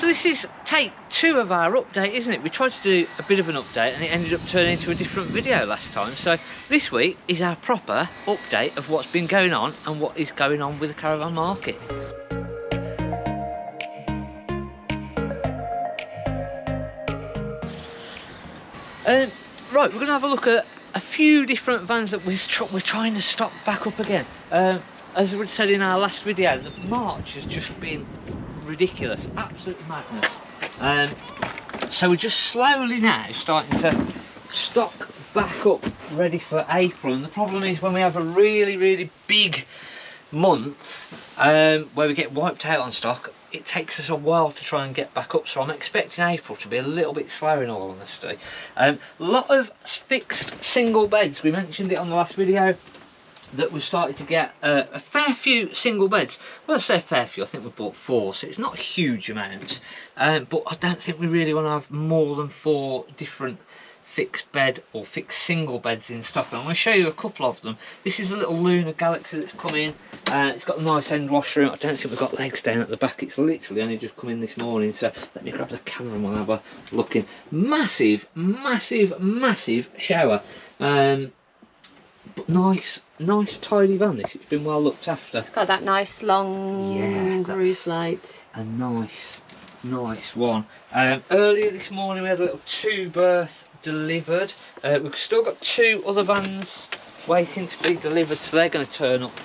So this is take 2 of our update, isn't it? We tried to do a bit of an update and it ended up turning into a different video last time. So this week is our proper update of what's been going on and what is going on with the caravan market. Right, we're going to have a look at a few different vans that we're trying to stock back up again. As we said in our last video, the March has just been ridiculous, absolutely madness. So we're just slowly now starting to stock back up, ready for April. And the problem is when we have a really big month where we get wiped out on stock, it takes us a while to try and get back up. So I'm expecting April to be a little bit slower in all honesty. A lot of fixed single beds, we mentioned it on the last video, that we started to get a fair few single beds. Well, I say a fair few, I think we bought 4, so it's not huge amounts, but I don't think we really want to have more than 4 different fixed bed or fixed single beds in stock. And I'm going to show you a couple of them. This is a little Lunar Galaxy that's come in. It's got a nice end washroom. I don't think we've got legs down at the back. It's literally only just come in this morning, so let me grab the camera and we'll have a look in. Massive shower. But nice tidy van this. It's been well looked after. It's got that nice long roof light. A nice one. Earlier this morning we had a little 2-berth delivered. We've still got 2 other vans waiting to be delivered, so they're going to turn up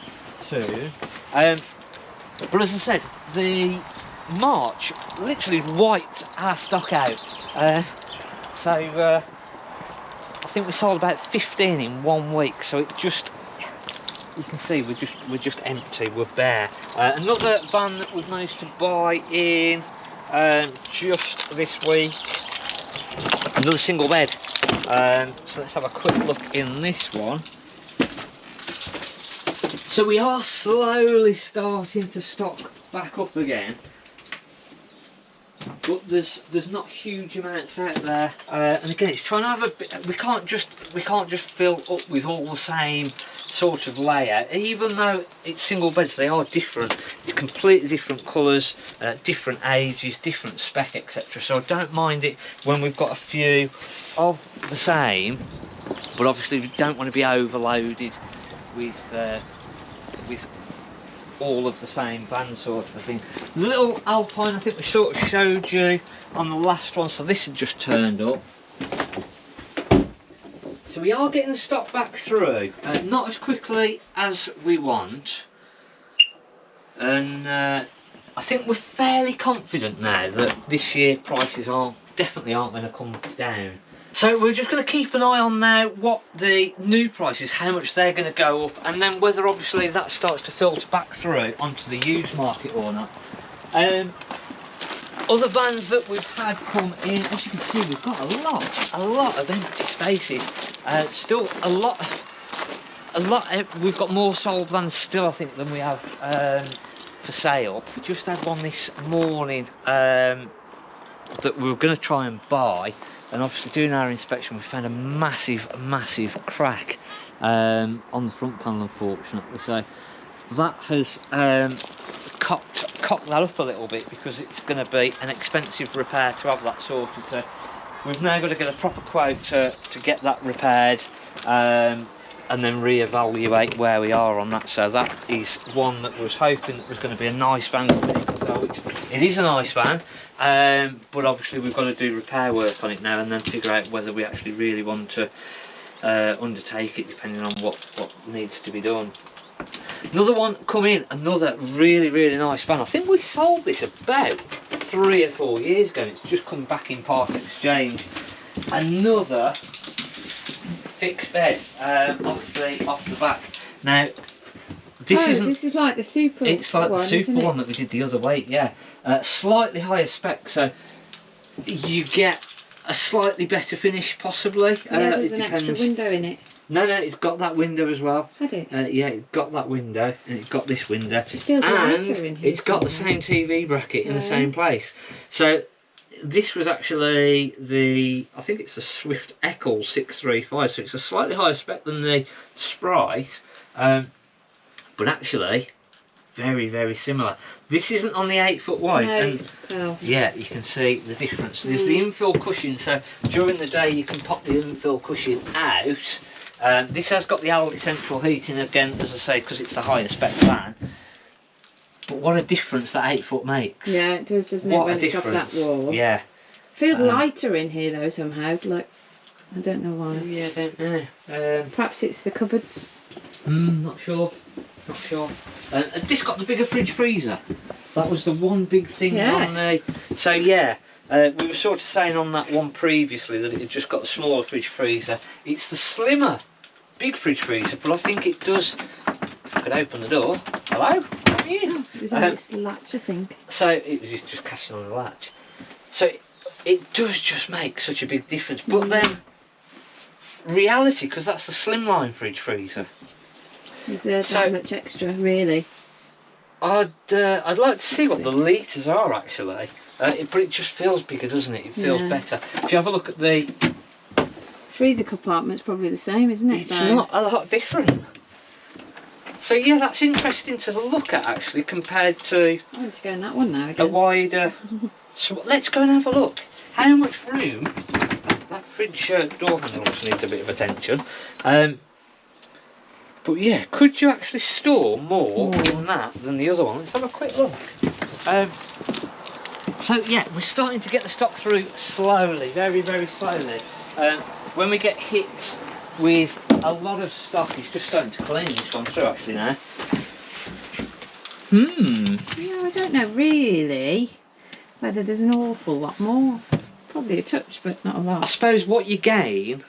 soon. But as I said, the March literally wiped our stock out. So I think we sold about 15 in 1 week, so it just, you can see we're just empty, we're bare. Another van that we've managed to buy in just this week, another single bed. So let's have a quick look in this one. So we are slowly starting to stock back up again, but there's not huge amounts out there, and again it's trying to have a bit, we can't just fill up with all the same sort of layout. Even though it's single beds, they are different. It's completely different colours, different ages, different spec, etc. So I don't mind it when we've got a few of the same, but obviously we don't want to be overloaded with all of the same van sort of thing. The little Alpine, I think we sort of showed you on the last one, so this had just turned up. So we are getting the stock back through, not as quickly as we want, and I think we're fairly confident now that this year prices definitely aren't going to come down. So we're just going to keep an eye on now what the new prices, how much they're going to go up, and then whether obviously that starts to filter back through onto the used market or not. Other vans that we've had come in, as you can see, we've got a lot of empty spaces. Still a lot. We've got more sold vans still, I think, than we have for sale. We just had one this morning that we were going to try and buy. And obviously doing our inspection we found a massive crack on the front panel, unfortunately, so that has cocked that up a little bit, because it's going to be an expensive repair to have that sorted. So we've now got to get a proper quote to get that repaired, and then re-evaluate where we are on that. So that is one that was hoping that was going to be a nice van. So it is a nice van, but obviously we've got to do repair work on it now and then figure out whether we actually really want to undertake it, depending on what needs to be done. Another one come in, another really nice van. I think we sold this about 3 or 4 years ago, and it's just come back in part exchange. Another fixed bed off the back. Now this is like the super. It's like the super one that we did the other week, yeah. Slightly higher spec, so you get a slightly better finish possibly. Yeah, there's an extra window in it. No, it's got that window as well. Had it? Yeah, it's got that window, and it's got this window. It just feels lighter in here. It's got the same TV bracket in the same place. So this was actually I think it's the Swift Eccles 635, so it's a slightly higher spec than the Sprite, but actually very, very similar. This isn't on the 8 foot wide, No, and tell. yeah, you can see the difference. There's the infill cushion, so during the day you can pop the infill cushion out. This has got the Aldi central heating again, as I say, because it's a higher spec van. But what a difference that 8 foot makes. Yeah, it does, doesn't it, What when a it's off difference. that wall. Yeah. Feels lighter in here though somehow, like, I don't know why. Yeah, I don't know. Perhaps it's the cupboards. Not sure. Not sure. This got the bigger fridge freezer. That was the one big thing on the. So yeah, we were sort of saying on that one previously that it had just got the smaller fridge freezer. It's the slimmer big fridge freezer, but I think it does. If I could open the door. Hello. Come in. It was on its latch, I think. So it was just catching on the latch. So it does just make such a big difference. But then reality, because that's the slimline fridge freezer. Is there that much extra, really? I'd like to see what the litres are actually, but it just feels bigger, doesn't it? It feels better. If you have a look at the freezer compartment's probably the same, isn't it? It's not a lot different. So yeah, that's interesting to look at actually, compared to. I want to go in that one now again. A wider. So let's go and have a look. How much room? That fridge door handle also needs a bit of attention. But yeah, could you actually store more in that than the other one? Let's have a quick look. So yeah, we're starting to get the stock through slowly, very, very slowly. When we get hit with a lot of stock, it's just starting to clean this one through actually now. Yeah, I don't know really whether there's an awful lot more. Probably a touch, but not a lot. I suppose what you gain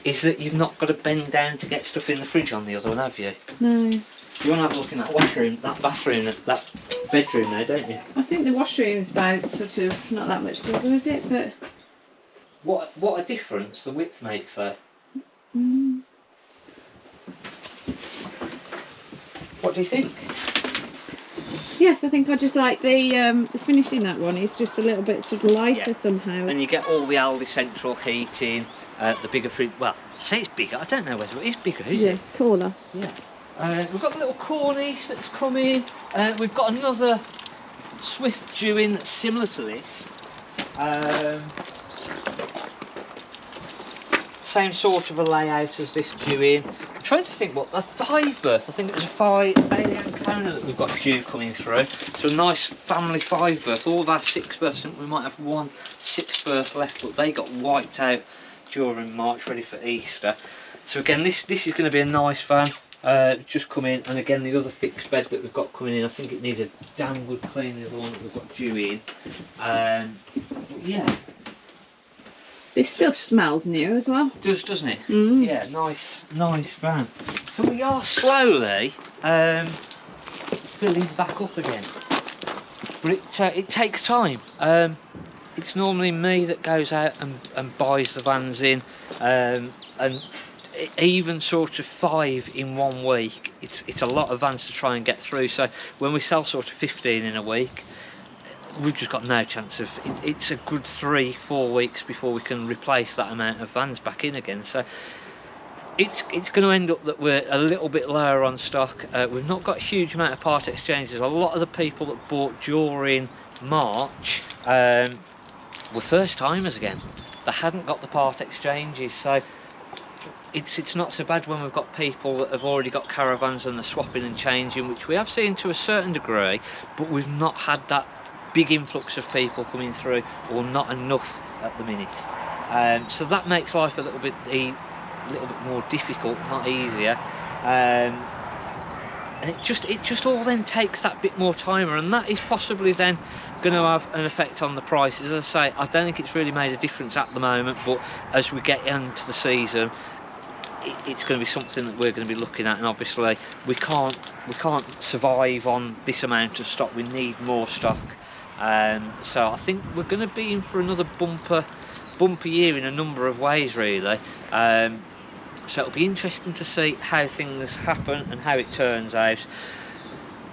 is that you've not got to bend down to get stuff in the fridge on the other one, have you? No. You want to have a look in that washroom, that bathroom, that bedroom there, don't you? I think the washroom's about sort of not that much bigger, is it? But what a difference the width makes though. What do you think? Yes, I think I just like the finishing that one is just a little bit sort of lighter somehow. And you get all the Aldi central heating, the bigger fridge. Well, say it's bigger. I don't know whether it is bigger, is it? Taller. Yeah. We've got the little corniche that's coming. We've got another Swift due-in that's similar to this. Same sort of a layout as this due-in. I'm trying to think what a 5 berth. I think it was a 5 Bailey Ancona that we've got due coming through. So a nice family 5 berth. All of our 6 berths. I think we might have one 6 berth left, but they got wiped out during March, ready for Easter. So again, this is going to be a nice van. Just come in, and again the other fixed bed that we've got coming in, I think it needs a damn good clean, the other one that we've got due in. But yeah. This still smells new as well. Doesn't it? Yeah, nice van. So we are slowly filling back up again. But it takes time. It's normally me that goes out and buys the vans in, and even sort of 5 in 1 week, it's a lot of vans to try and get through. So when we sell sort of 15 in a week, we've just got no chance of. It's a good 3-4 weeks before we can replace that amount of vans back in again. So it's going to end up that we're a little bit lower on stock. We've not got a huge amount of part exchanges. A lot of the people that bought during March were first timers again. They hadn't got the part exchanges, so it's not so bad when we've got people that have already got caravans and they're swapping and changing, which we have seen to a certain degree, but we've not had that big influx of people coming through, or not enough at the minute. So that makes life a little bit more difficult, not easier. And it just all then takes that bit more time, and that is possibly then going to have an effect on the prices. As I say, I don't think it's really made a difference at the moment, but as we get into the season, it's going to be something that we're going to be looking at. And obviously we can't survive on this amount of stock. We need more stock. So I think we're going to be in for another bumper year in a number of ways, really. So it'll be interesting to see how things happen and how it turns out.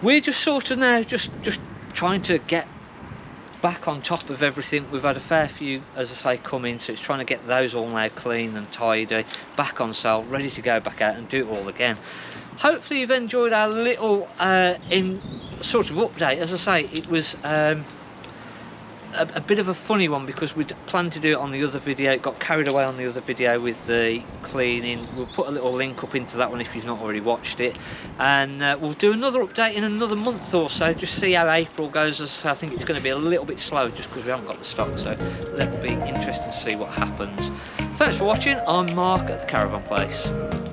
We're just sort of now just trying to get back on top of everything. We've had a fair few, as I say, come in, so it's trying to get those all now clean and tidy, back on sale, ready to go back out and do it all again. Hopefully you've enjoyed our little in sort of update. As I say, it was a bit of a funny one because we'd planned to do it on the other video. It got carried away on the other video with the cleaning. We'll put a little link up into that one if you've not already watched it, and we'll do another update in another month or so, just see how April goes. As I think it's going to be a little bit slow just because we haven't got the stock, so that'll be interesting to see what happens. Thanks for watching. I'm Mark at the Caravan Place.